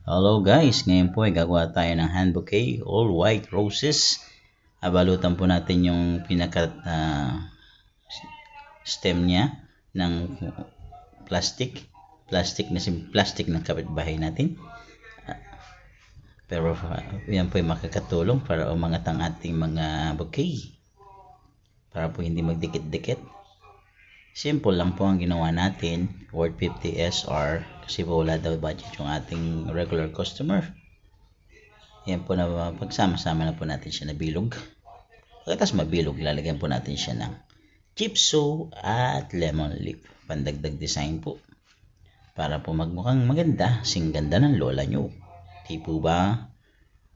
Hello guys, ngayon po ay gagawa tayo ng hand bouquet, all white roses. Abalutan po natin yung pinaka stem niya ng plastic ng kapitbahay natin. Pero yan po ay makakatulong para umangat ang ating mga bouquet, para po hindi magdikit-dikit. Simple lang po ang ginawa natin, worth 50 SR, kasi po wala daw budget yung ating regular customer. Yan po na pagsama-sama na po natin siya na bilog. Pagkatapos mabilog, lalagyan po natin siya ng gypso at lemon leaf, pandagdag design po, para po magmukhang maganda, sing ganda ng lola nyo. Di po ba?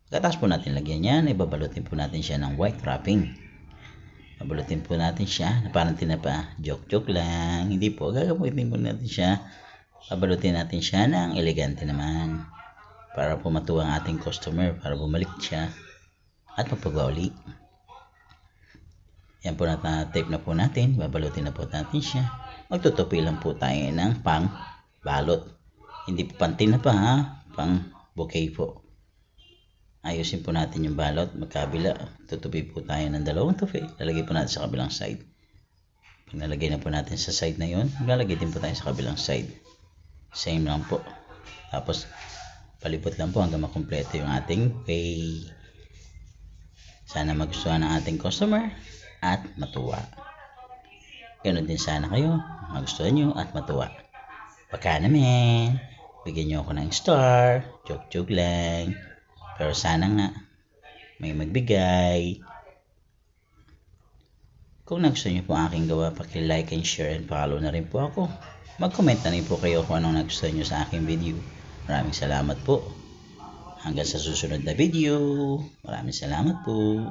Pagkatapos po natin lagyan yan, ibabalutin po natin siya ng white wrapping. Babalutin po natin siya na parang tinapa. Joke lang. Hindi po. Gagamutin po natin siya. Babalutin natin siya ng elegante naman, para po matuwa ang ating customer, para bumalik siya at mapagawa uli. Yan po, tape na po natin. Babalutin na po natin siya. Magtutupi lang po tayo ng pang balot. Hindi po pantin na pa ha. Pang bouquet po. Ayusin po natin yung balot magkabila. Tutupi po tayo ng dalawang tupi. Lalagay po natin sa kabilang side. Pag nalagay na po natin sa side na yun, lalagay din po tayo sa kabilang side. Same lang po. Tapos palipot lang po hanggang makumpleto yung ating way. Sana magustuhan ng ating customer at matuwa. Ganun din sana kayo, magustuhan nyo at matuwa. Baka naman bigyan nyo ako ng star. Joke lang. Pero sana nga may magbigay. Kung nagustuhan nyo po aking gawa, paki-like and share and follow na rin po ako. Mag-comment na rin po kayo kung anong nagustuhan nyo sa aking video. Maraming salamat po. Hanggang sa susunod na video. Maraming salamat po.